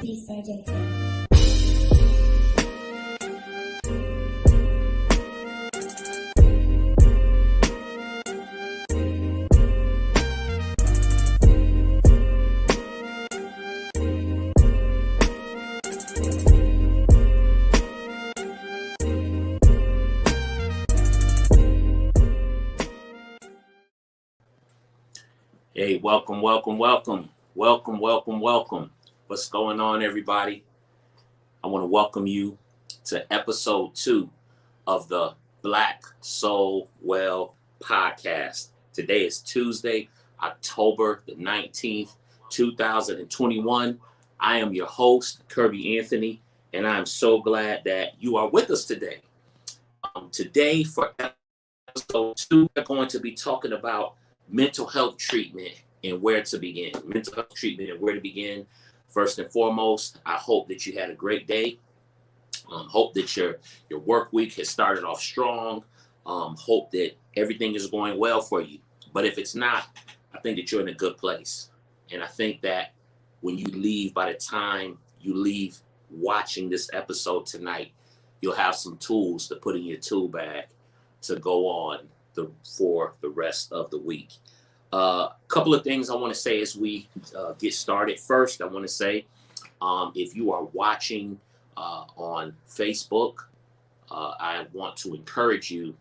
Peace by JT. Hey, welcome. What's going on, everybody? I want to welcome you to episode 2 of the Black Soul Well podcast. Today is Tuesday, October the 19th, 2021. I am your host, Kirby Anthony, and I'm so glad that you are with us today. Today, for episode 2, we're going to be talking about mental health treatment and where to begin. Mental health treatment and where to begin. First and foremost, I hope that you had a great day. Hope that your work week has started off strong. Hope that everything is going well for you. But if it's not, I think that you're in a good place. And I think that when you leave, by the time you leave watching this episode tonight, you'll have some tools to put in your tool bag to go on for the rest of the week. Couple of things I want to say as we get started. First, I want to say if you are watching on Facebook, I want to encourage you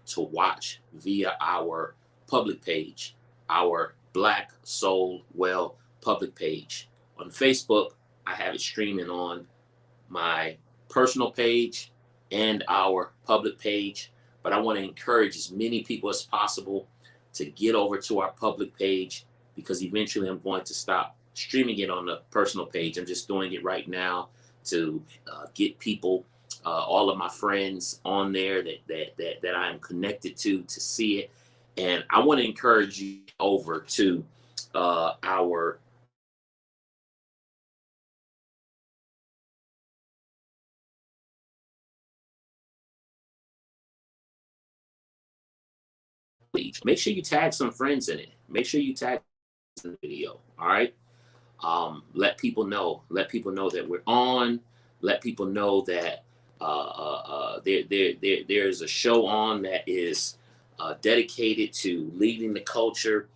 to watch via our public page, our Black Soul Well public page. On Facebook, I have it streaming on my personal page and our public page. But I want to encourage as many people as possible to get over to our public page, because eventually I'm going to stop streaming it on the personal page. I'm just doing it right now to get people, all of my friends on there that I am connected to see it. And I want to encourage you over to our make sure you tag some friends in it. Make sure you tag in the video. All right. Let people know. Let people know that we're on. Let people know that there's a show on that is dedicated to leading the culture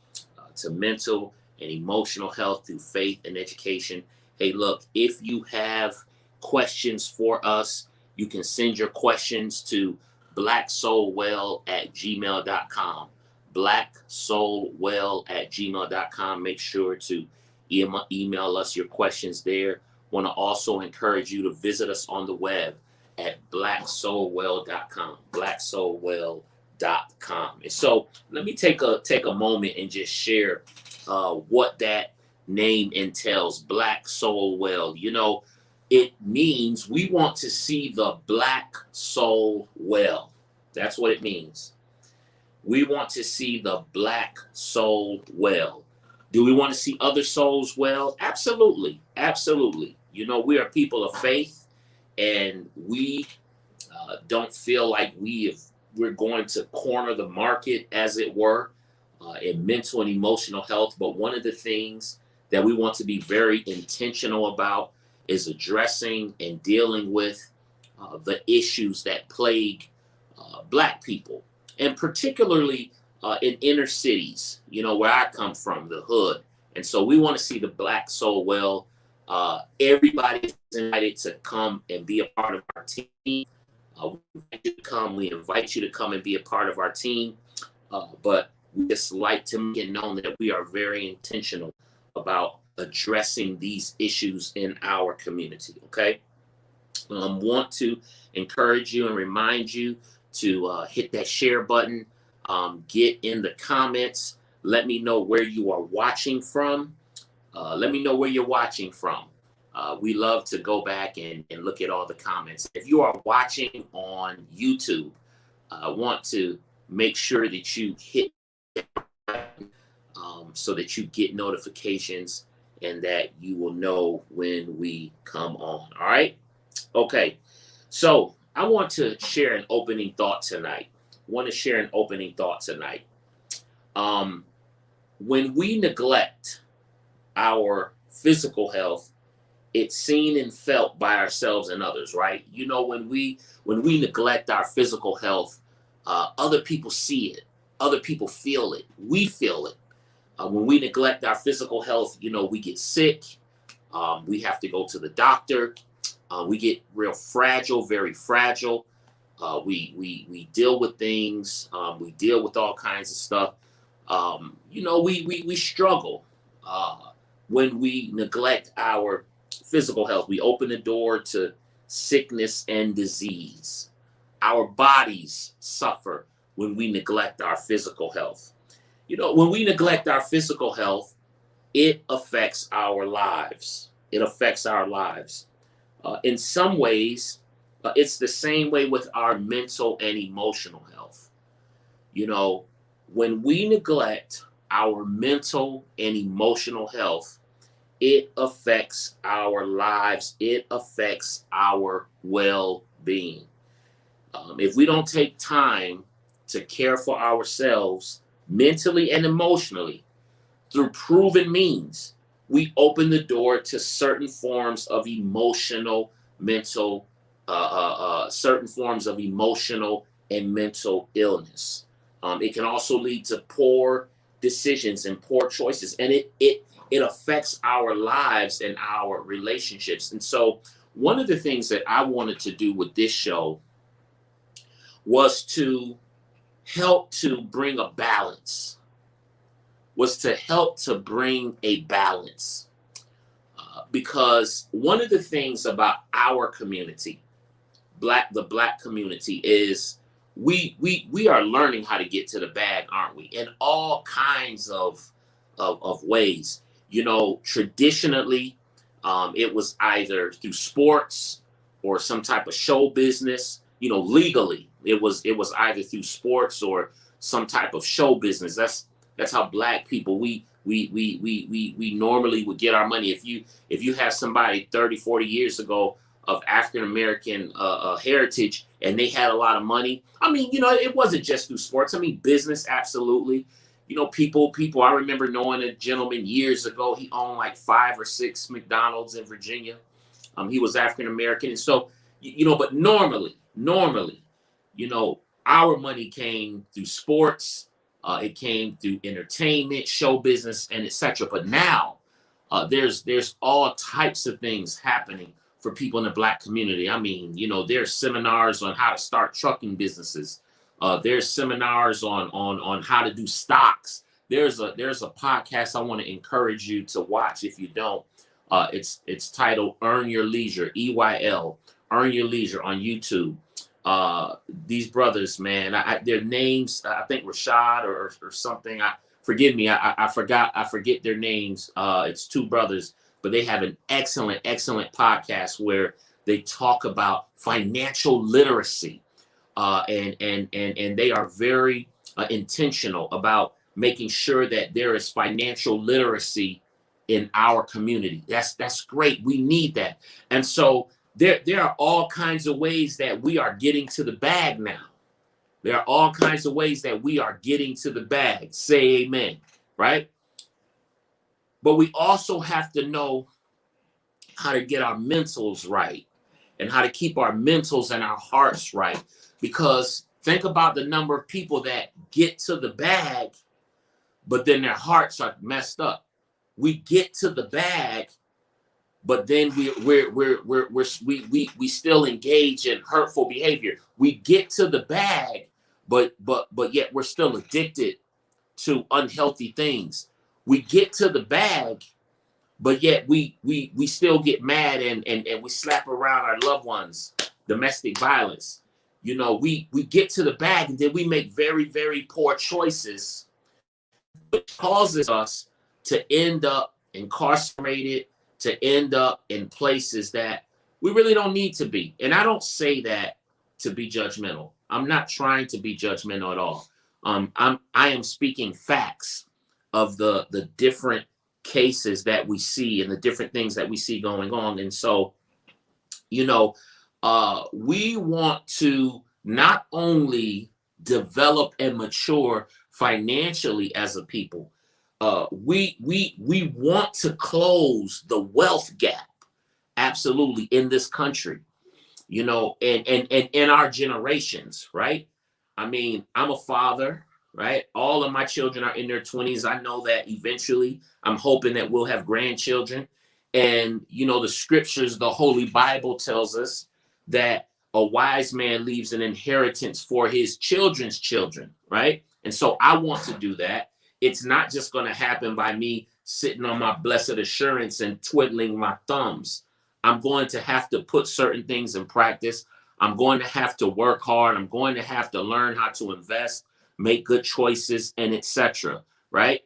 to mental and emotional health through faith and education. Hey, look, if you have questions for us, you can send your questions to blacksoulwell@gmail.com. blacksoulwell@gmail.com. Make sure to email us your questions there. Want to also encourage you to visit us on the web at blacksoulwell.com. blacksoulwell.com. And so let me take a moment and just share what that name entails. Black Soul Well. You know, it means we want to see the Black soul well. That's what it means. We want to see the Black soul well. Do we want to see other souls well? Absolutely. Absolutely. You know, we are people of faith, and we don't feel like we're going to corner the market, as it were, in mental and emotional health. But one of the things that we want to be very intentional about is addressing and dealing with the issues that plague Black people, and particularly in inner cities, you know, where I come from, the hood. And so we want to see the Black soul well. Everybody's invited to come and be a part of our team. We invite you to come and be a part of our team. But we just like to make it known that we are very intentional about addressing these issues in our community. Okay. Want to encourage you and remind you to hit that share button. Get in the comments. Let me know where you are watching from. Let me know where you're watching from. We love to go back and look at all the comments. If you are watching on YouTube, I want to make sure that you hit so that you get notifications and that you will know when we come on. All right. Okay. So I want to share an opening thought tonight. When we neglect our physical health, it's seen and felt by ourselves and others, right? You know, when we neglect our physical health, other people see it, other people feel it, we feel it. When we neglect our physical health, you know, we get sick. We have to go to the doctor. We get real fragile, very fragile. We deal with things. We deal with all kinds of stuff. You know, we struggle when we neglect our physical health. We open the door to sickness and disease. Our bodies suffer when we neglect our physical health. You know, when we neglect our physical health, it affects our lives. It affects our lives. In some ways, it's the same way with our mental and emotional health. You know, when we neglect our mental and emotional health, it affects our lives. It affects our well being. If we don't take time to care for ourselves mentally and emotionally through proven means, we open the door to certain forms of emotional, mental, certain forms of emotional and mental illness. It can also lead to poor decisions and poor choices, and it affects our lives and our relationships. And so, one of the things that I wanted to do with this show was to help to bring a balance, was to help to bring a balance. Because one of the things about our community, the black community, is we are learning how to get to the bag, aren't we? In all kinds of ways. You know, traditionally, it was either through sports or some type of show business. You know, legally, it was either through sports or some type of show business. That's how black people, we normally would get our money. If you have somebody 30, 40 years ago of African American heritage and they had a lot of money, I mean, you know, it wasn't just through sports. I mean, business, absolutely. You know, people. I remember knowing a gentleman years ago. He owned like 5 or 6 McDonald's in Virginia. He was African American, and so you know. But normally, you know, our money came through sports. It came through entertainment, show business, and etc. But now, there's all types of things happening for people in the black community. I mean, you know, there's seminars on how to start trucking businesses. There's seminars on how to do stocks. There's a podcast I want to encourage you to watch if you don't. It's titled Earn Your Leisure, EYL, Earn Your Leisure on YouTube. These brothers, man, their names, I think Rashad or something. Forgive me, I forget their names. It's 2 brothers, but they have an excellent podcast where they talk about financial literacy. And they are very intentional about making sure that there is financial literacy in our community. That's great. We need that. And so there are all kinds of ways that we are getting to the bag now. There are all kinds of ways that we are getting to the bag. Say amen, right? But we also have to know how to get our mentals right and how to keep our mentals and our hearts right. Because think about the number of people that get to the bag, but then their hearts are messed up. We get to the bag, but then we still engage in hurtful behavior. We get to the bag, but yet we're still addicted to unhealthy things. We get to the bag, but yet we still get mad and we slap around our loved ones, domestic violence. You know, we get to the bag and then we make very, very poor choices, which causes us to end up incarcerated, to end up in places that we really don't need to be. And I don't say that to be judgmental. I'm not trying to be judgmental at all. I am speaking facts of the different cases that we see and the different things that we see going on. And so, you know, we want to not only develop and mature financially as a people, we want to close the wealth gap absolutely, in this country, you know, and in our generations, right? I mean, I'm a father, right? All of my children are in their 20s. I know that eventually I'm hoping that we'll have grandchildren. And, you know, the scriptures, the Holy Bible tells us that a wise man leaves an inheritance for his children's children, right? And so I want to do that. It's not just going to happen by me sitting on my blessed assurance and twiddling my thumbs. I'm going to have to put certain things in practice. I'm going to have to work hard. I'm going to have to learn how to invest, make good choices, and etc. Right?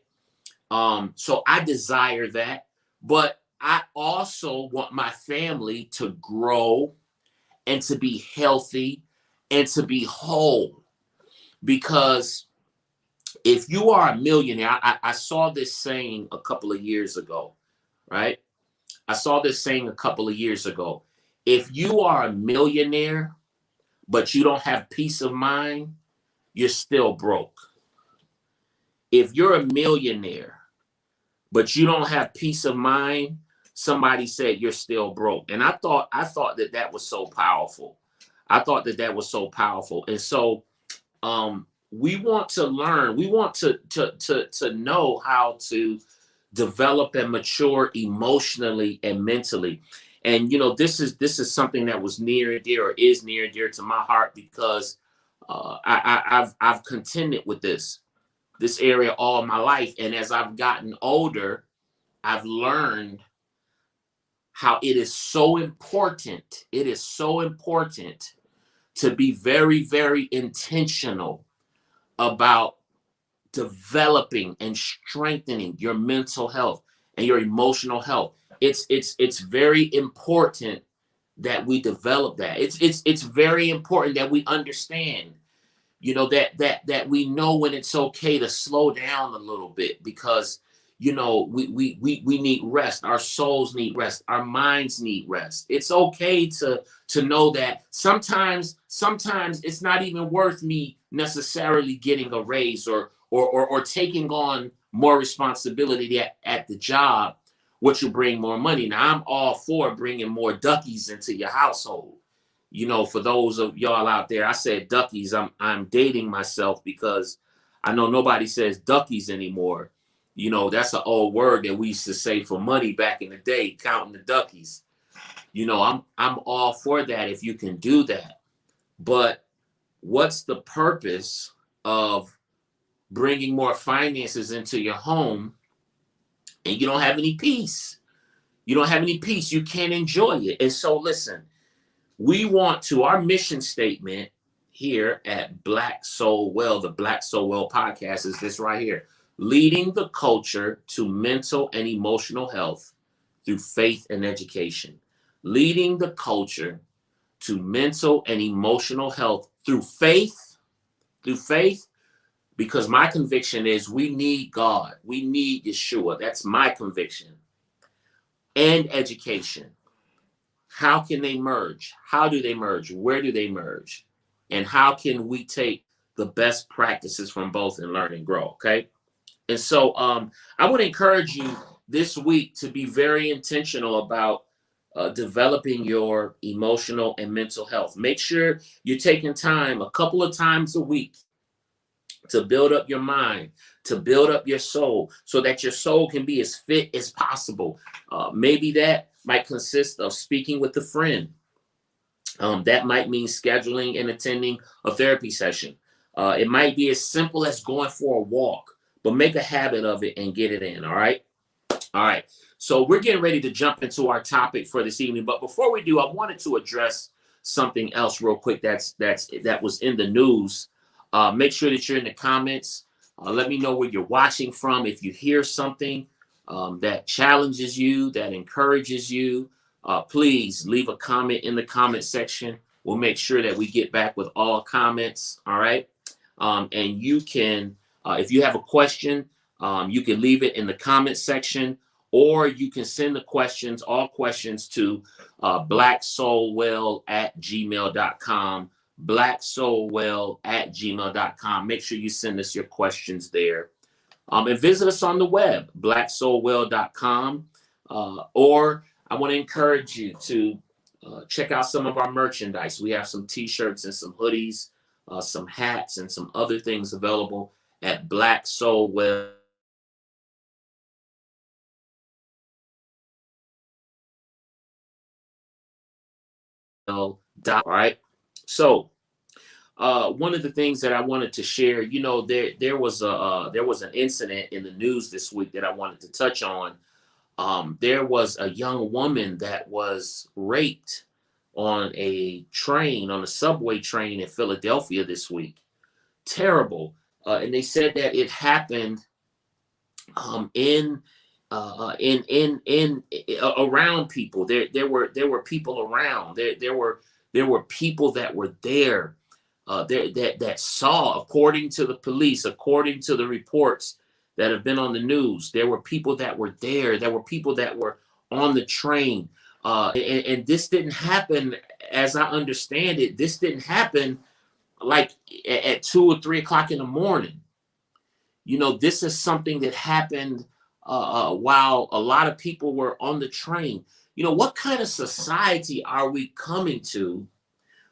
So I desire that, but I also want my family to grow and to be healthy and to be whole. Because if you are a millionaire, I saw this saying a couple of years ago, right? I saw this saying a couple of years ago. If you are a millionaire, but you don't have peace of mind, you're still broke. If you're a millionaire, but you don't have peace of mind, somebody said you're still broke. And I thought that was so powerful. I thought that was so powerful. And so we want to learn, we want to know how to develop and mature emotionally and mentally. And you know, this is something that was near and dear, or is near and dear to my heart, because I've contended with this area all my life. And as I've gotten older, I've learned how it is so important. It is so important to be very, very intentional about developing and strengthening your mental health and your emotional health. It's very important that we develop that. It's very important that we understand, you know, that we know when it's okay to slow down a little bit, because you know we need rest. Our souls need rest. Our minds need rest. It's okay to know that sometimes it's not even worth me necessarily getting a raise or taking on more responsibility at the job, which will bring more money. Now, I'm all for bringing more duckies into your household. You know, for those of y'all out there, I said duckies. I'm dating myself, because I know nobody says duckies anymore. You know, that's an old word that we used to say for money back in the day, counting the duckies. You know, I'm all for that if you can do that. But what's the purpose of bringing more finances into your home and you don't have any peace? You don't have any peace. You can't enjoy it. And so listen, we want to, our mission statement here at Black Soul Well, the Black Soul Well podcast, is this right here: leading the culture to mental and emotional health through faith and education. Leading the culture to mental and emotional health through faith, because my conviction is we need God. We need Yeshua. That's my conviction. And education. How can they merge? How do they merge? Where do they merge? And how can we take the best practices from both and learn and grow? Okay. And so I would encourage you this week to be very intentional about developing your emotional and mental health. Make sure you're taking time a couple of times a week to build up your mind, to build up your soul, so that your soul can be as fit as possible. Maybe that might consist of speaking with a friend. That might mean scheduling and attending a therapy session. It might be as simple as going for a walk, but make a habit of it and get it in. All right. All right. So we're getting ready to jump into our topic for this evening. But before we do, I wanted to address something else real quick that was in the news. Make sure that you're in the comments. Let me know where you're watching from. If you hear something that challenges you, that encourages you, please leave a comment in the comment section. We'll make sure that we get back with all comments. All right. And you can, if you have a question, you can leave it in the comment section, or you can send all questions to blacksoulwell@gmail.com. blacksoulwell@gmail.com. Make sure you send us your questions there. And visit us on the web, blacksoulwell.com. Or I want to encourage you to check out some of our merchandise. We have some t-shirts and some hoodies, some hats, and some other things available at Black Soul Well. All right. So one of the things that I wanted to share, there was an incident in the news this week that I wanted to touch on. There was a young woman that was raped on a train, on a subway train in Philadelphia this week. Terrible. And they said that it happened around people. There were people around. There were people that were there. That saw, according to the police, according to the reports that have been on the news, there were people that were there. There were people that were on the train. And this didn't happen, as I understand it, this didn't happen like at 2 or 3 o'clock in the morning. This is something that happened while a lot of people were on the train. What kind of society are we coming to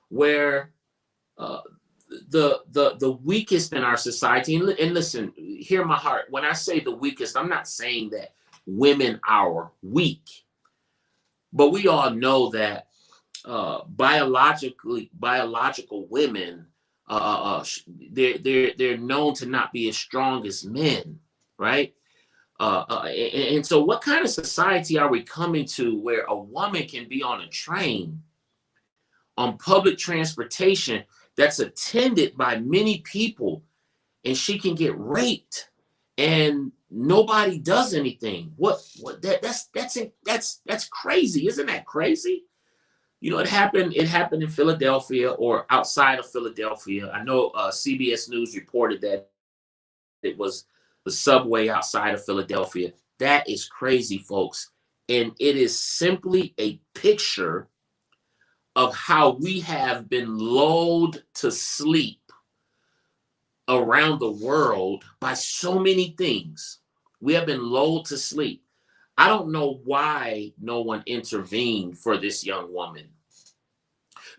where the weakest in our society, and listen, hear my heart, when I say the weakest, I'm not saying that women are weak, but we all know that biological women, they're known to not be as strong as men, right? And so what kind of society are we coming to where a woman can be on a train, on public transportation that's attended by many people, and she can get raped and nobody does anything? That's crazy. Isn't that crazy? It happened in Philadelphia, or outside of Philadelphia. I know CBS News reported that it was the subway outside of Philadelphia. That is crazy, folks. And it is simply a picture of how we have been lulled to sleep around the world by so many things. We have been lulled to sleep. I don't know why no one intervened for this young woman.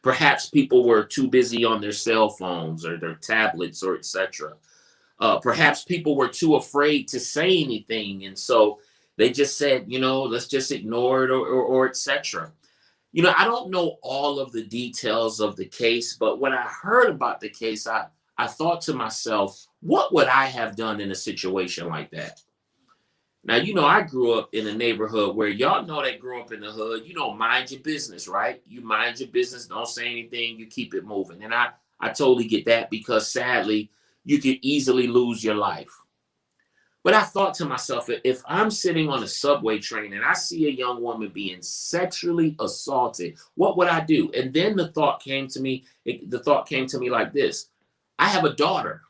Perhaps people were too busy on their cell phones or their tablets, or etc. Perhaps people were too afraid to say anything, and so they just said, let's just ignore it, or etc. I don't know all of the details of the case, but when I heard about the case, I thought to myself, what would I have done in a situation like that? Now, I grew up in a neighborhood where, y'all know, that grew up in the hood, mind your business, right? You mind your business, don't say anything, you keep it moving. And I totally get that, because sadly, you could easily lose your life. But I thought to myself, if I'm sitting on a subway train and I see a young woman being sexually assaulted, what would I do? And then the thought came to me like this. I have a daughter.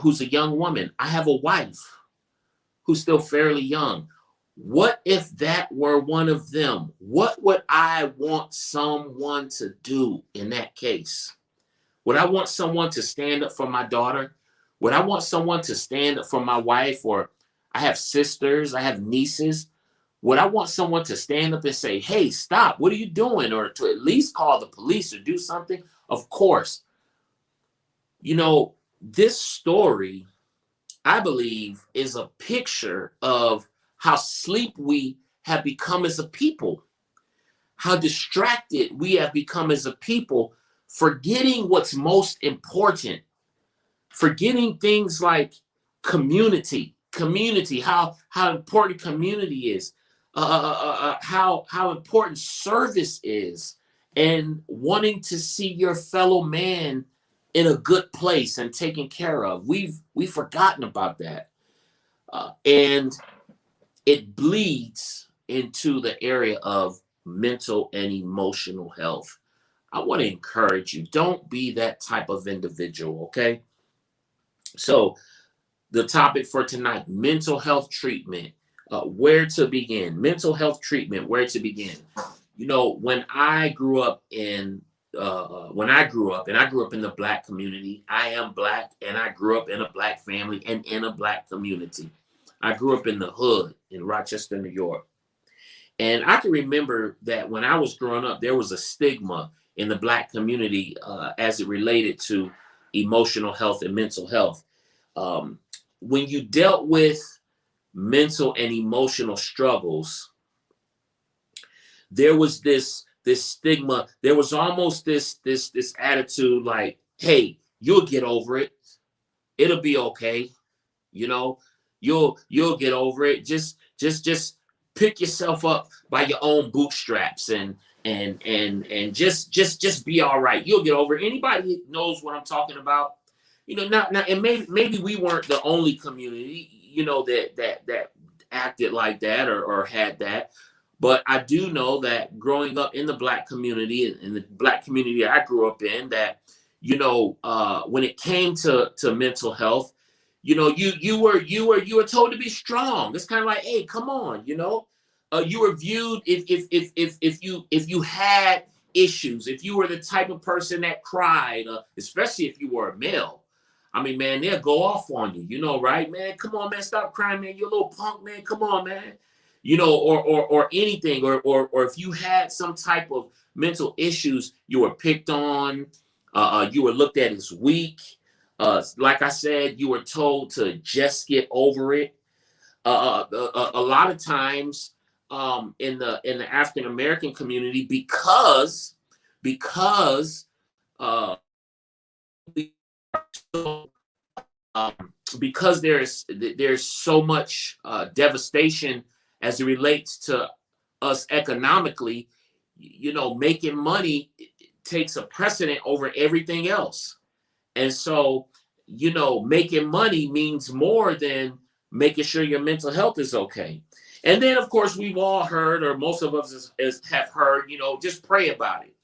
Who's a young woman. I have a wife who's still fairly young. What if that were one of them? What would I want someone to do in that case? Would I want someone to stand up for my daughter? Would I want someone to stand up for my wife? Or I have sisters, I have nieces. Would I want someone to stand up and say, hey, stop, what are you doing? Or to at least call the police or do something? Of course. This story, I believe, is a picture of how asleep we have become as a people, how distracted we have become as a people, forgetting what's most important, forgetting things like community, how important community is, how important service is, and wanting to see your fellow man in a good place and taken care of. We've forgotten about that. And it bleeds into the area of mental and emotional health. I want to encourage you, don't be that type of individual, okay? So the topic for tonight, mental health treatment, where to begin. Mental health treatment, where to begin. When I grew up, and I grew up in the Black community. I am Black, and I grew up in a Black family and in a Black community. I grew up in the hood in Rochester, New York. And I can remember that when I was growing up, there was a stigma in the Black community as it related to emotional health and mental health. Um, when you dealt with mental and emotional struggles, there was this stigma. There was almost this attitude like, "Hey, you'll get over it. It'll be okay. You know, you'll get over it. Just pick yourself up by your own bootstraps and just be all right. You'll get over it." Anybody knows what I'm talking about? Now, and maybe we weren't the only community, that acted like that or had that. But I do know that growing up in the Black community, in the Black community I grew up in, that when it came to mental health, you were told to be strong. It's kind of like, hey, come on, you were viewed, if you had issues, if you were the type of person that cried, especially if you were a male. I mean, man, they'll go off on you, right, man? Come on, man, stop crying, man. You're a little punk, man. Come on, man. Or anything, or if you had some type of mental issues, you were picked on, you were looked at as weak. Like I said, you were told to just get over it. A lot of times, in the African American community, because uh, um, because there's so much devastation as it relates to us economically. Making money takes a precedent over everything else. And so, making money means more than making sure your mental health is okay. And then, of course, we've all heard, or most of us have heard, just pray about it.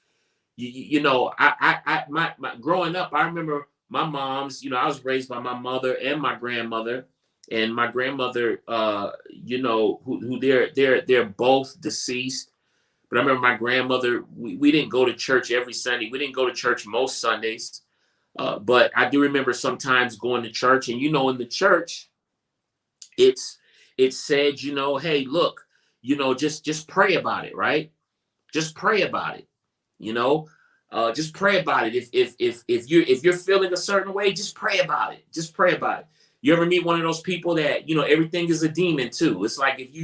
My growing up, I remember my mom's, I was raised by my mother and my grandmother. And my grandmother, who they're both deceased. But I remember my grandmother, we didn't go to church every Sunday. We didn't go to church most Sundays. But I do remember sometimes going to church, and in the church, it said, hey, look, just pray about it, right? Just pray about it, just pray about it. If you're feeling a certain way, just pray about it. Just pray about it. You ever meet one of those people that everything is a demon too? It's like if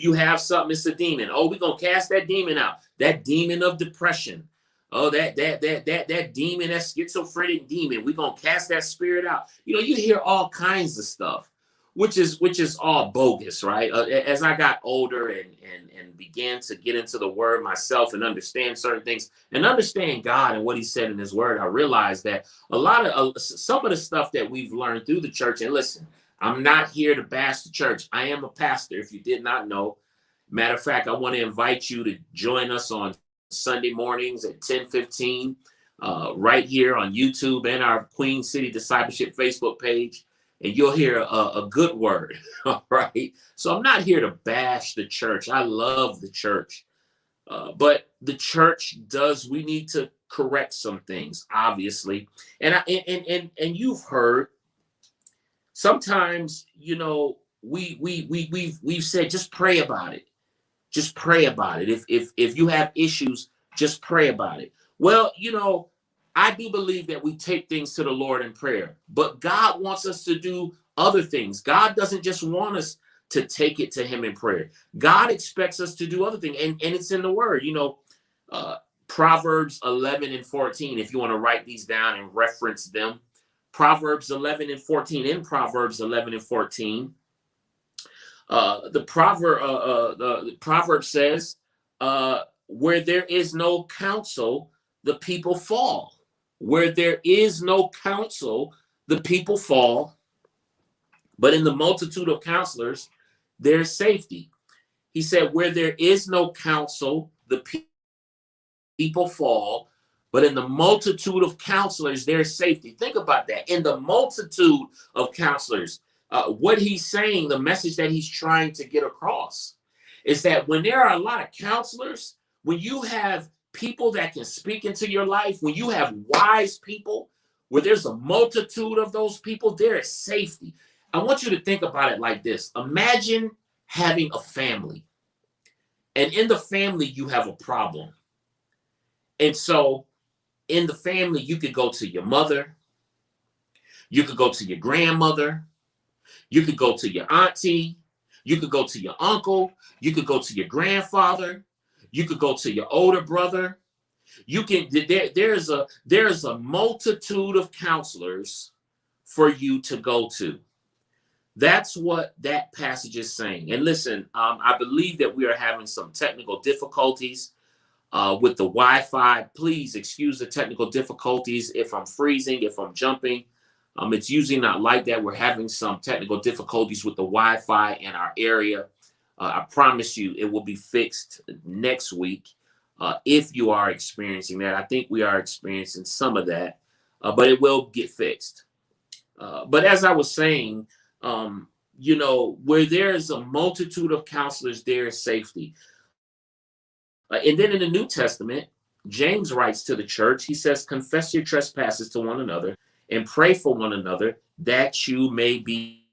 you have something, it's a demon. Oh, we're gonna cast that demon out. That demon of depression. Oh, that demon, that schizophrenic demon. We're gonna cast that spirit out. You hear all kinds of stuff, which is all bogus, right? As I got older and began to get into the word myself and understand certain things and understand God and what he said in his word, I realized that a lot of some of the stuff that we've learned through the church. And listen, I'm not here to bash the church. I am a pastor, if you did not know. Matter of fact, I want to invite you to join us on Sunday mornings at 10:15, right here on YouTube and our Queen City Discipleship Facebook page. And you'll hear a good word, all right? So I'm not here to bash the church. I love the church. But the church we need to correct some things, obviously. And you've heard sometimes, we've said, just pray about it. Just pray about it. If you have issues, just pray about it. Well, I do believe that we take things to the Lord in prayer, but God wants us to do other things. God doesn't just want us to take it to him in prayer. God expects us to do other things. And it's in the word, Proverbs 11 and 14, if you want to write these down and reference them. Proverbs 11 and 14, in Proverbs 11 and 14, the proverb says, where there is no counsel, the people fall. Where there is no counsel, the people fall. But in the multitude of counselors, there's safety. He said, where there is no counsel, the people fall. But in the multitude of counselors, there's safety. Think about that. In the multitude of counselors, what he's saying, the message that he's trying to get across, is that when there are a lot of counselors, when you have people that can speak into your life, when you have wise people, where there's a multitude of those people, there is safety. I want you to think about it like this. Imagine having a family, And in the family, you have a problem. And so in the family, you could go to your mother, you could go to your grandmother, you could go to your auntie, you could go to your uncle, you could go to your grandfather, you could go to your older brother. You can there's a multitude of counselors for you to go to. That's what that passage is saying. And listen, I believe that we are having some technical difficulties with the Wi-Fi. Please excuse the technical difficulties if I'm freezing, if I'm jumping. It's usually not like that. We're having some technical difficulties with the Wi-Fi in our area. I promise you it will be fixed next week if you are experiencing that. I think we are experiencing some of that, but it will get fixed. But as I was saying, where there is a multitude of counselors, there is safety. And then in the New Testament, James writes to the church, he says, confess your trespasses to one another and pray for one another that you may be.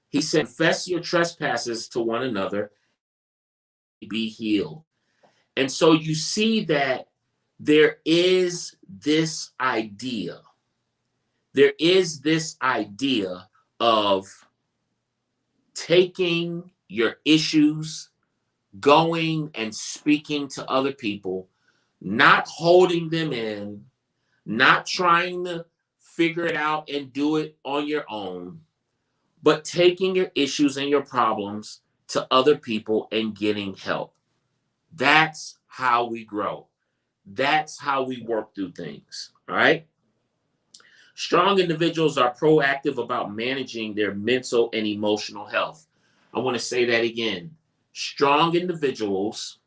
He said, confess your trespasses to one another, be healed. And so you see that there is this idea. There is this idea of taking your issues, going and speaking to other people, not holding them in, not trying to figure it out and do it on your own, but taking your issues and your problems to other people and getting help. That's how we grow. That's how we work through things, all right? Strong individuals are proactive about managing their mental and emotional health. I want to say that again. Strong individuals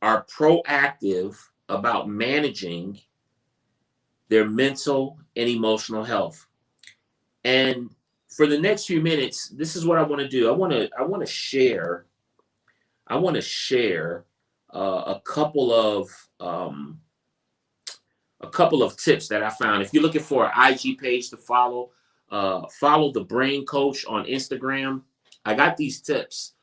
are proactive about managing their mental and emotional health. And for the next few minutes, this is what I want to do. I want to share a couple of tips that I found. If you're looking for an IG page to follow, follow the Brain Coach on Instagram. I got these tips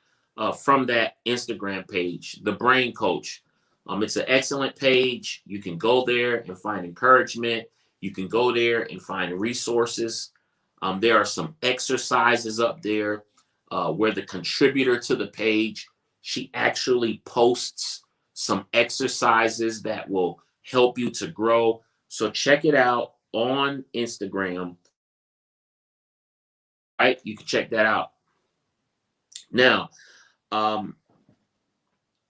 from that Instagram page, the Brain Coach. It's an excellent page. You can go there and find encouragement. You can go there and find resources. There are some exercises up there where the contributor to the page, she actually posts some exercises that will help you to grow. So check it out on Instagram. Right? You can check that out. Now, I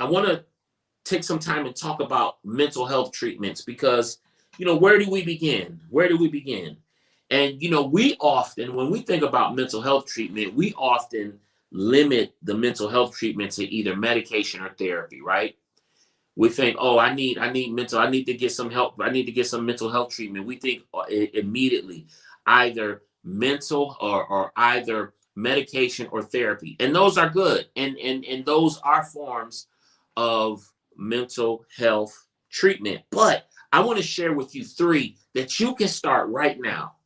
want to take some time and talk about mental health treatments because, where do we begin? Where do we begin? And, we often, when we think about mental health treatment, we often limit the mental health treatment to either medication or therapy, right? We think, oh, I need to get some help. I need to get some mental health treatment. We think immediately either mental or either medication or therapy. And those are good. And those are forms of mental health treatment. But I want to share with you 3 that you can start right now.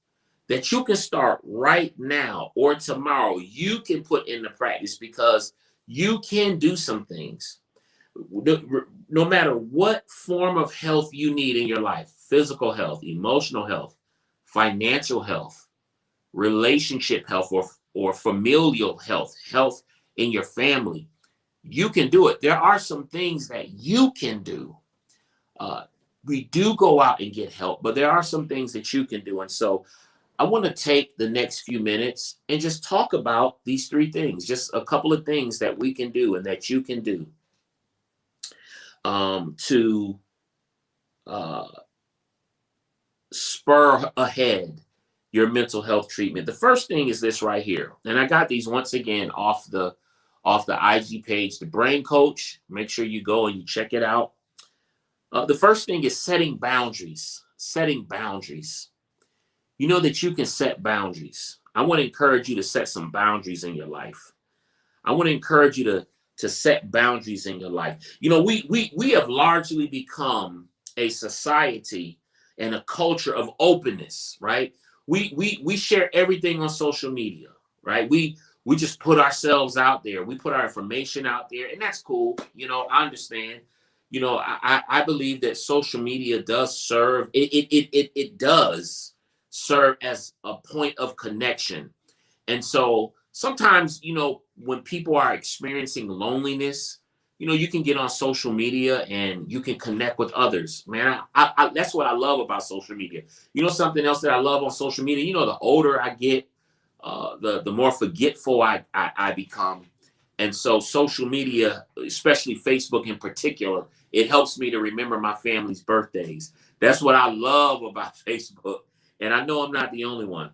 That you can start right now or tomorrow. You can put into practice because you can do some things. No matter what form of health you need in your life, physical health, emotional health, financial health, relationship health, or familial health, health in your family, you can do it. There are some things that you can do. We do go out and get help, but there are some things that you can do. And so I want to take the next few minutes and just talk about these 3 things, just a couple of things that we can do and that you can do to spur ahead your mental health treatment. The first thing is this right here. And I got these once again off the IG page, the Brain Coach. Make sure you go and you check it out. The first thing is setting boundaries. Setting boundaries. You know that you can set boundaries. I want to encourage you to set some boundaries in your life. I want to encourage you to set boundaries in your life. We have largely become a society and a culture of openness, right? We share everything on social media, right? We we just put ourselves out there. We put our information out there, and that's cool. I understand. I believe that social media does serve. It does serve as a point of connection. And so sometimes, when people are experiencing loneliness, you can get on social media and you can connect with others. Man, that's what I love about social media. Something else that I love on social media, the older I get, the more forgetful I become. And so social media, especially Facebook in particular, it helps me to remember my family's birthdays. That's what I love about Facebook. And I know I'm not the only one.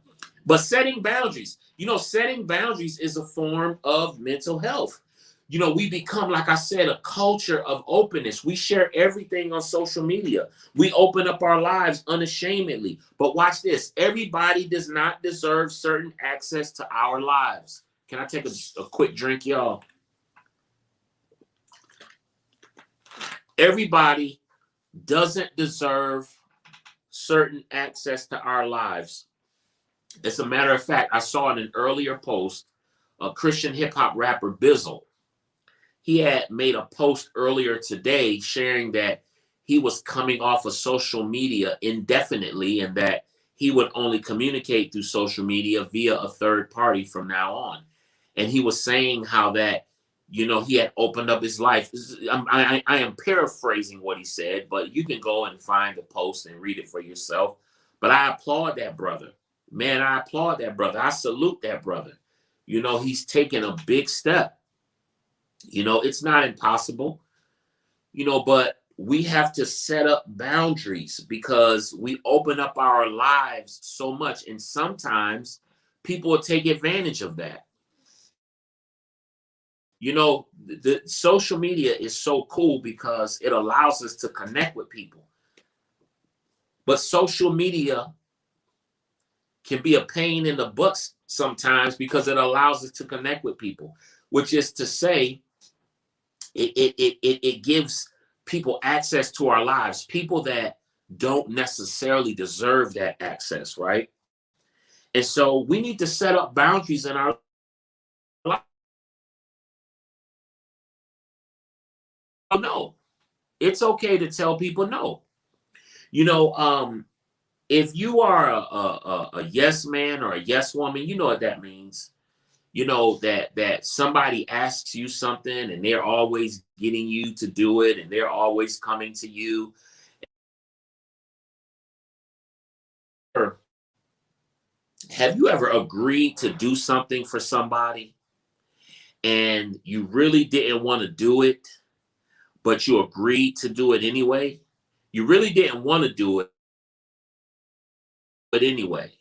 But setting boundaries, setting boundaries is a form of mental health. We become, like I said, a culture of openness. We share everything on social media. We open up our lives unashamedly. But watch this. Everybody does not deserve certain access to our lives. Can I take a quick drink, y'all? Everybody doesn't deserve certain access to our lives. As a matter of fact, I saw in an earlier post, a Christian hip hop rapper, Bizzle. He had made a post earlier today sharing that he was coming off of social media indefinitely and that he would only communicate through social media via a third party from now on. And he was saying how that, he had opened up his life. I am paraphrasing what he said, but you can go and find the post and read it for yourself. But I applaud that brother. Man, I applaud that brother. I salute that brother. He's taken a big step. It's not impossible, but we have to set up boundaries because we open up our lives so much. And sometimes people will take advantage of that. The social media is so cool because it allows us to connect with people. But social media can be a pain in the butt sometimes because it allows us to connect with people, which is to say, it gives people access to our lives, people that don't necessarily deserve that access, right? And so we need to set up boundaries in our life. No, it's okay to tell people no. If you are a yes man or a yes woman, you know what that means. That somebody asks you something and they're always getting you to do it and they're always coming to you. Have you ever agreed to do something for somebody and you really didn't want to do it, but you agreed to do it anyway? You really didn't want to do it, but anyway,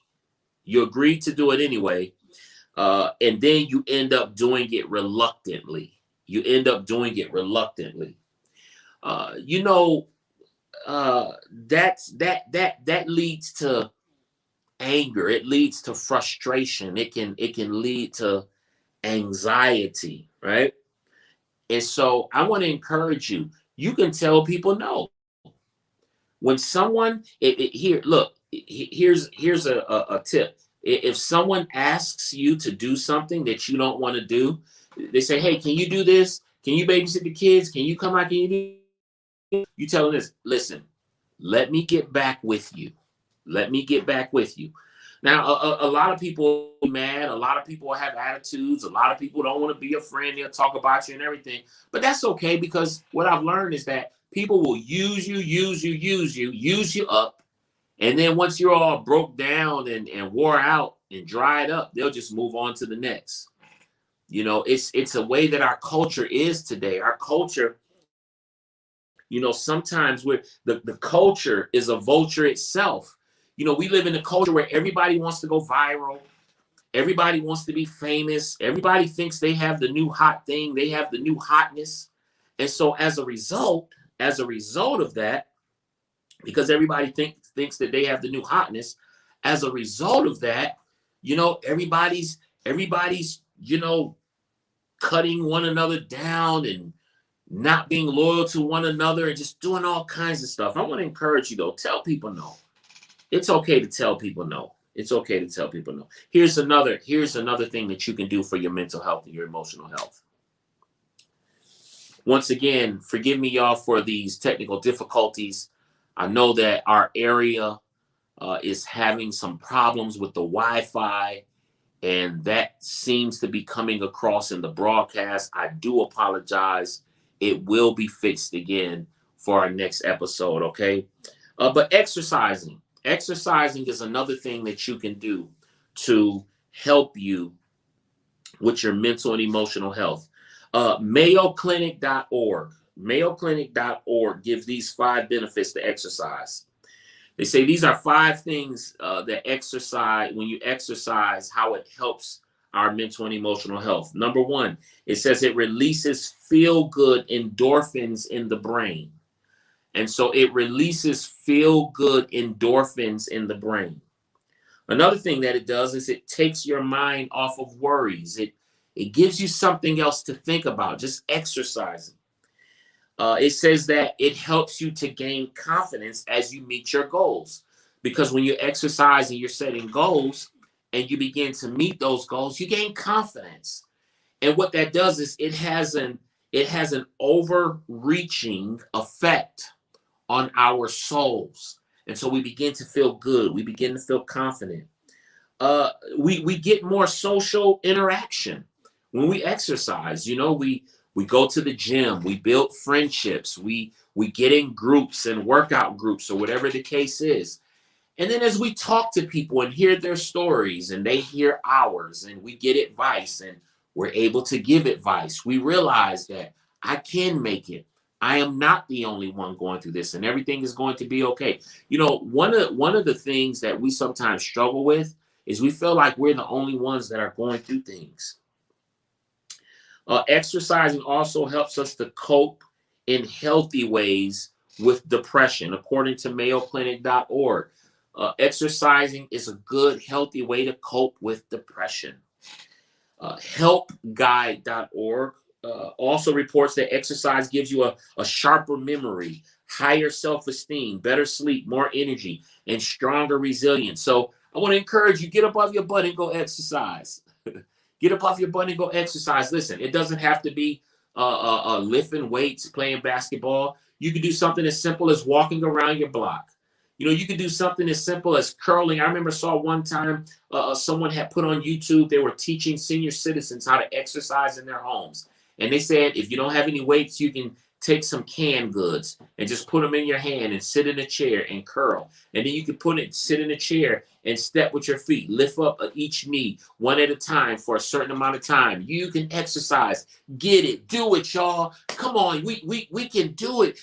you agreed to do it anyway. And then you end up doing it reluctantly. That leads to anger. It leads to frustration. It can lead to anxiety, right? And so I want to encourage you. You can tell people no. When someone here's a tip. If someone asks you to do something that you don't want to do, they say, "Hey, can you do this? Can you babysit the kids? Can you come out? Can you do?" You tell them this. Listen, let me get back with you. Let me get back with you. Now, a lot of people are mad. A lot of people have attitudes. A lot of people don't want to be a friend. They'll talk about you and everything. But that's okay because what I've learned is that people will use you up. And then once you're all broke down and wore out and dried up, they'll just move on to the next. It's a way that our culture is today. Our culture, sometimes the culture is a vulture itself. We live in a culture where everybody wants to go viral. Everybody wants to be famous. Everybody thinks they have the new hot thing. They have the new hotness. And so as a result of that, because everybody thinks that they have the new hotness, as a result of that, everybody's cutting one another down and not being loyal to one another and just doing all kinds of stuff. I want to encourage you, though, tell people no. It's okay to tell people no. It's okay to tell people no. Here's another thing that you can do for your mental health and your emotional health. Once again, forgive me, y'all, for these technical difficulties. I know that our area is having some problems with the Wi-Fi, and that seems to be coming across in the broadcast. I do apologize. It will be fixed again for our next episode, okay? But exercising is another thing that you can do to help you with your mental and emotional health. Mayo Clinic.org gives these 5 benefits to exercise. They say these are 5 things that exercise, when you exercise, how it helps our mental and emotional health. Number 1, it says it releases feel-good endorphins in the brain. And so it releases feel-good endorphins in the brain. Another thing that it does is it takes your mind off of worries. It gives you something else to think about, just exercising. It says that it helps you to gain confidence as you meet your goals. Because when you exercise and you're setting goals and you begin to meet those goals, you gain confidence. And what that does is it has an overreaching effect on our souls. And so we begin to feel good. We begin to feel confident. We get more social interaction when we exercise. You know, we go to the gym, we build friendships, we get in groups and workout groups or whatever the case is. And then as we talk to people and hear their stories and they hear ours and we get advice and we're able to give advice, we realize that I can make it. I am not the only one going through this and everything is going to be okay. You know, one of the things that we sometimes struggle with is we feel like we're the only ones that are going through things. Exercising also helps us to cope in healthy ways with depression, according to MayoClinic.org. Exercising is a good, healthy way to cope with depression. HelpGuide.org also reports that exercise gives you a sharper memory, higher self-esteem, better sleep, more energy, and stronger resilience. So I want to encourage you, get up off your butt and go exercise. Get up off your butt and go exercise. Listen, it doesn't have to be lifting weights, playing basketball. You can do something as simple as walking around your block. You know, you can do something as simple as curling. I remember saw one time someone had put on YouTube, they were teaching senior citizens how to exercise in their homes. And they said, if you don't have any weights, you can take some canned goods and just put them in your hand and sit in a chair and curl. And then you can sit in a chair and step with your feet, lift up each knee one at a time for a certain amount of time. You can exercise, get it, do it, y'all. Come on, we can do it.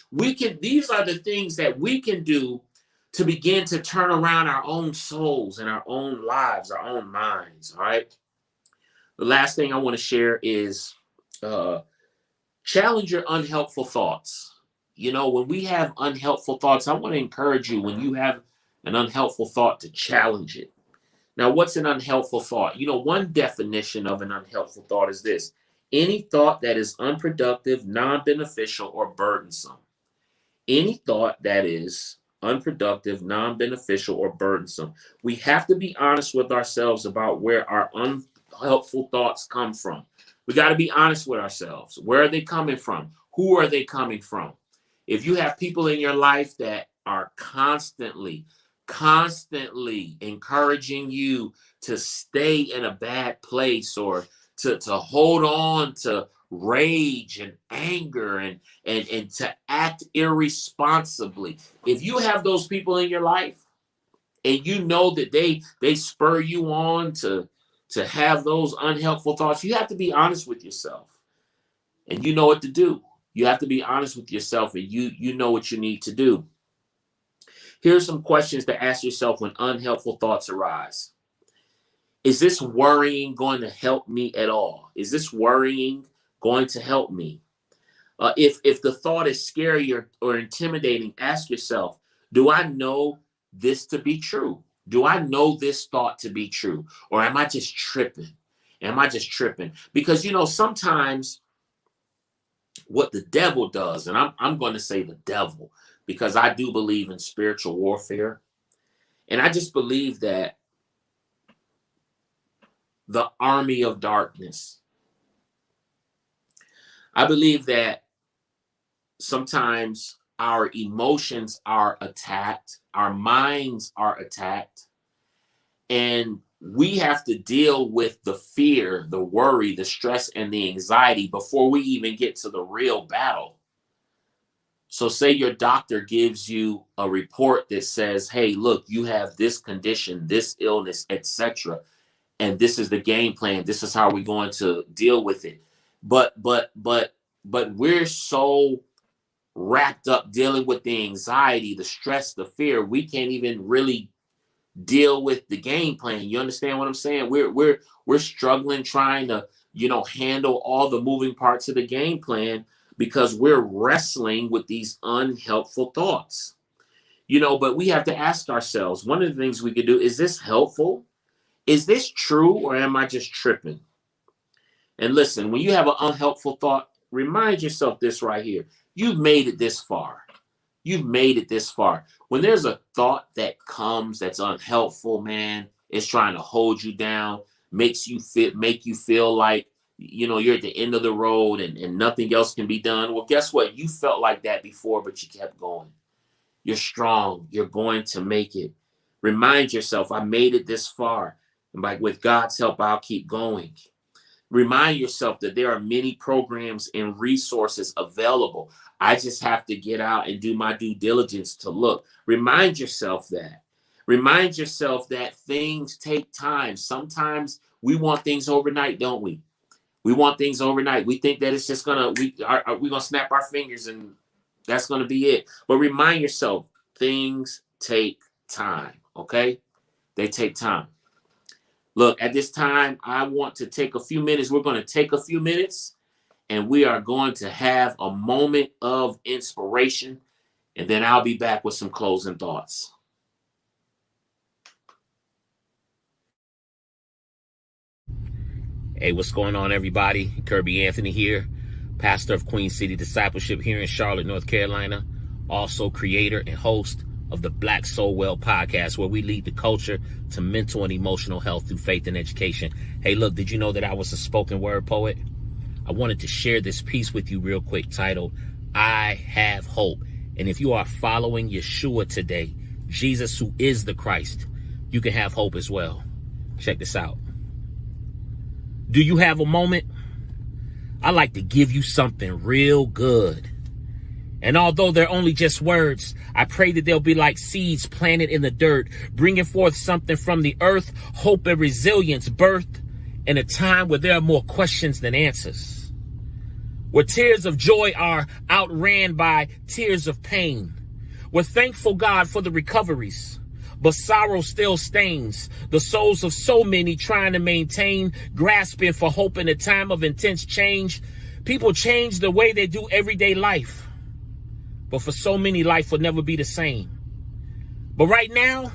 These are the things that we can do to begin to turn around our own souls and our own lives, our own minds. All right. The last thing I want to share is challenge your unhelpful thoughts. You know, when we have unhelpful thoughts, I want to encourage you, when you have an unhelpful thought, to challenge it. Now, what's an unhelpful thought? You know, one definition of an unhelpful thought is this: any thought that is unproductive, non-beneficial, or burdensome. Any thought that is unproductive, non-beneficial, or burdensome. We have to be honest with ourselves about where our unhelpful thoughts come from. We got to be honest with ourselves. Where are they coming from? Who are they coming from? If you have people in your life that are constantly encouraging you to stay in a bad place, or to hold on to rage and anger and to act irresponsibly. If you have those people in your life and you know that they spur you on to have those unhelpful thoughts, you have to be honest with yourself, and you know what to do. You have to be honest with yourself, and you know what you need to do. Here's some questions to ask yourself when unhelpful thoughts arise. Is this worrying going to help me at all? Is this worrying going to help me? If the thought is scary or intimidating, ask yourself, do I know this to be true? Do I know this thought to be true? Or am I just tripping? Because, you know, sometimes what the devil does, and I'm going to say the devil, because I do believe in spiritual warfare. And I just believe that the army of darkness. I believe that sometimes our emotions are attacked, our minds are attacked, and we have to deal with the fear, the worry, the stress, and the anxiety before we even get to the real battle. So say your doctor gives you a report that says, hey, look, you have this condition, this illness, etc. And this is the game plan. This is how we're going to deal with it. But we're so wrapped up dealing with the anxiety, the stress, the fear, we can't even really deal with the game plan. You understand what I'm saying? We're struggling trying to, handle all the moving parts of the game plan because we're wrestling with these unhelpful thoughts. But we have to ask ourselves, one of the things we could do, is this helpful? Is this true, or am I just tripping? And listen, when you have an unhelpful thought, remind yourself this right here. You've made it this far. You've made it this far. When there's a thought that comes that's unhelpful, man, it's trying to hold you down, make you feel like, you're at the end of the road and nothing else can be done. Well, guess what? You felt like that before, but you kept going. You're strong. You're going to make it. Remind yourself, I made it this far. And with God's help, I'll keep going. Remind yourself that there are many programs and resources available. I just have to get out and do my due diligence to look. Remind yourself that. Remind yourself that things take time. Sometimes we want things overnight, don't we? We want things overnight. We think that it's just we're gonna snap our fingers and that's gonna be it. But remind yourself, things take time. Okay, they take time. Look, at this time, I want to take a few minutes. We're going to take a few minutes and we are going to have a moment of inspiration. And then I'll be back with some closing thoughts. Hey, what's going on, everybody? Kirby Anthony here, pastor of Queen City Discipleship here in Charlotte, North Carolina. Also creator and host of the Black Soul Well podcast, where we lead the culture to mental and emotional health through faith and education. Hey, look, did you know that I was a spoken word poet? I wanted to share this piece with you real quick titled, I Have Hope. And if you are following Yeshua today, Jesus, who is the Christ, you can have hope as well. Check this out. Do you have a moment? I like to give you something real good. And although they're only just words, I pray that they'll be like seeds planted in the dirt, bringing forth something from the earth, hope and resilience birthed in a time where there are more questions than answers, where tears of joy are outran by tears of pain. We're thankful, God, for the recoveries, but sorrow still stains the souls of so many trying to maintain, grasping for hope in a time of intense change. People change the way they do everyday life. But for so many, life will never be the same. But right now,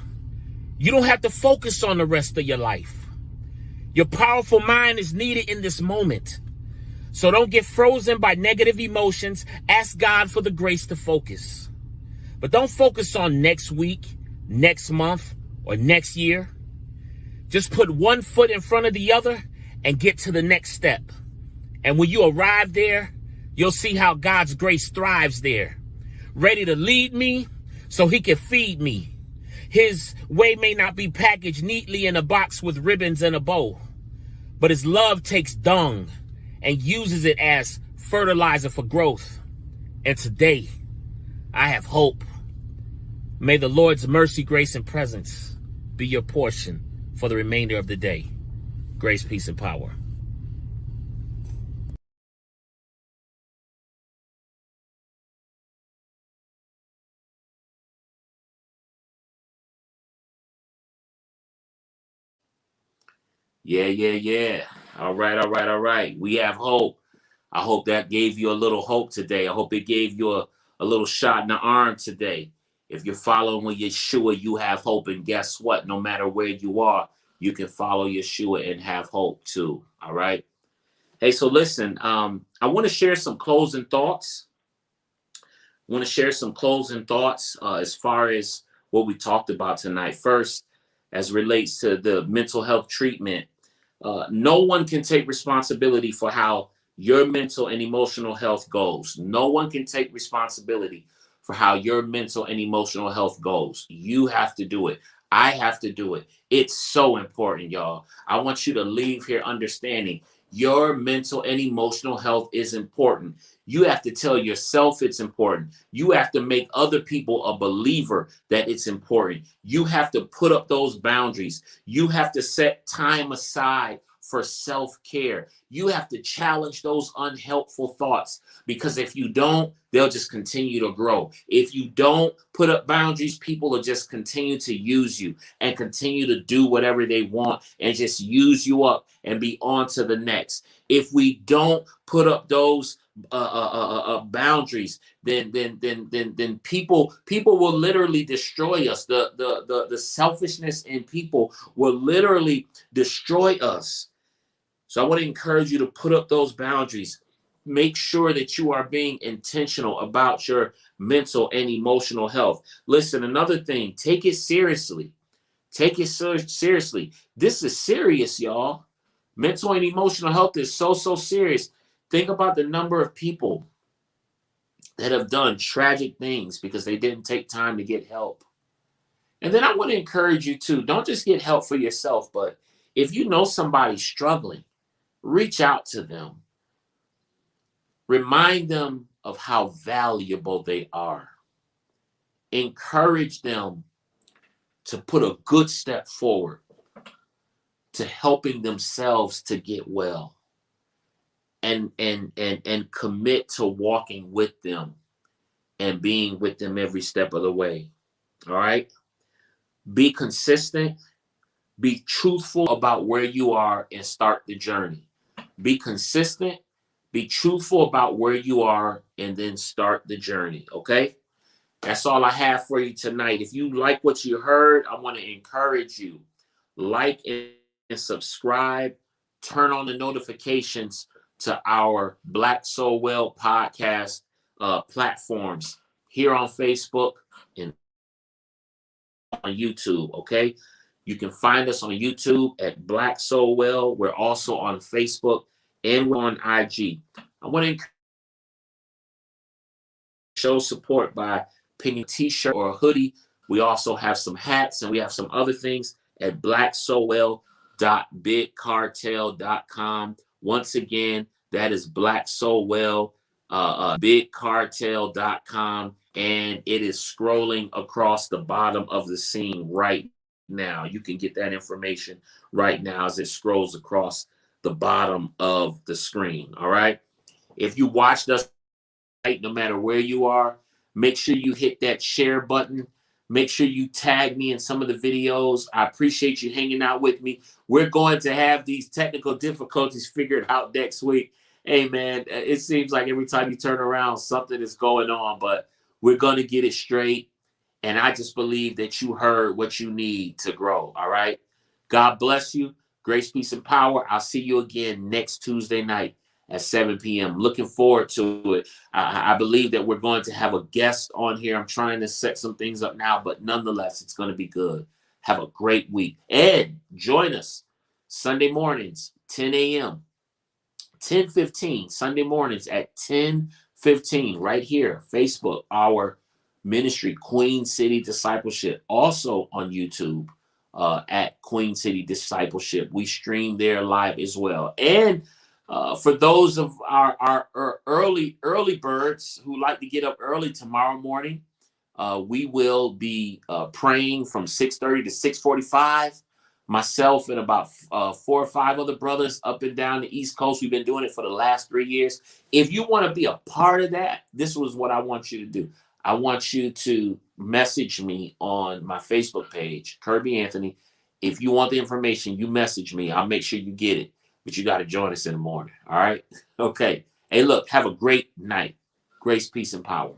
you don't have to focus on the rest of your life. Your powerful mind is needed in this moment. So don't get frozen by negative emotions. Ask God for the grace to focus. But don't focus on next week, next month, or next year. Just put one foot in front of the other and get to the next step. And when you arrive there, you'll see how God's grace thrives there, ready to lead me so he can feed me. His way may not be packaged neatly in a box with ribbons and a bow, but his love takes dung and uses it as fertilizer for growth. And today, I have hope. May the Lord's mercy, grace, and presence be your portion for the remainder of the day. Grace, peace, and power. Yeah. All right. We have hope. I hope that gave you a little hope today. I hope it gave you a little shot in the arm today. If you're following with Yeshua, you have hope. And guess what? No matter where you are, you can follow Yeshua and have hope too. All right. Hey, so listen, I want to share some closing thoughts. As far as what we talked about tonight. First, as relates to the mental health treatment No one can take responsibility for how your mental and emotional health goes. No one can take responsibility for how your mental and emotional health goes. You have to do it. I have to do it. It's so important, y'all. I want you to leave here understanding your mental and emotional health is important. You have to tell yourself it's important. You have to make other people a believer that it's important. You have to put up those boundaries. You have to set time aside for self-care. You have to challenge those unhelpful thoughts, because if you don't, they'll just continue to grow. If you don't put up boundaries, people will just continue to use you and continue to do whatever they want and just use you up and be on to the next. If we don't put up those boundaries, then people will literally destroy us. The selfishness in people will literally destroy us. So I want to encourage you to put up those boundaries. Make sure that you are being intentional about your mental and emotional health. Listen, another thing, take it seriously. Take it seriously. This is serious, y'all. Mental and emotional health is so serious. Think about the number of people that have done tragic things because they didn't take time to get help. And then I want to encourage you too, don't just get help for yourself, but if you know somebody struggling, reach out to them. Remind them of how valuable they are. Encourage them to put a good step forward to helping themselves to get well. And commit to walking with them and being with them every step of the way. All right? Be consistent. Be truthful about where you are and start the journey. Be consistent. Be truthful about where you are and then start the journey. Okay? That's all I have for you tonight. If you like what you heard, I want to encourage you. Like and subscribe. Turn on the notifications to our Black Soul Well podcast platforms here on Facebook and on YouTube. Okay, you can find us on YouTube at Black Soul Well. We're also on Facebook and we're on IG. I want to show support by pinning a t-shirt or a hoodie. We also have some hats and we have some other things at blacksoulwell.bigcartel.com. Once again, that is blacksoulwell.bigcartel.com, and it is scrolling across the bottom of the scene right now. You can get that information right now as it scrolls across the bottom of the screen. All right. If you watched us, no matter where you are, make sure you hit that share button. Make sure you tag me in some of the videos. I appreciate you hanging out with me. We're going to have these technical difficulties figured out next week. Hey, man, it seems like every time you turn around, something is going on, but we're going to get it straight. And I just believe that you heard what you need to grow. All right. God bless you. Grace, peace, and power. I'll see you again next Tuesday night at 7 p.m. Looking forward to it. I believe that we're going to have a guest on here. I'm trying to set some things up now, but nonetheless, it's going to be good. Have a great week. Ed, join us Sunday mornings, 10 a.m., 10:15, Sunday mornings at 10:15, right here, Facebook, our ministry, Queen City Discipleship, also on YouTube at Queen City Discipleship. We stream there live as well. And for those of our early birds who like to get up early tomorrow morning, we will be praying from 6:30 to 6:45. Myself and about 4 or 5 other brothers up and down the East Coast. We've been doing it for the last 3 years. If you want to be a part of that, this was what I want you to do. I want you to message me on my Facebook page, Kirby Anthony. If you want the information, you message me. I'll make sure you get it. But you got to join us in the morning. All right? Okay. Hey, look, have a great night. Grace, peace, and power.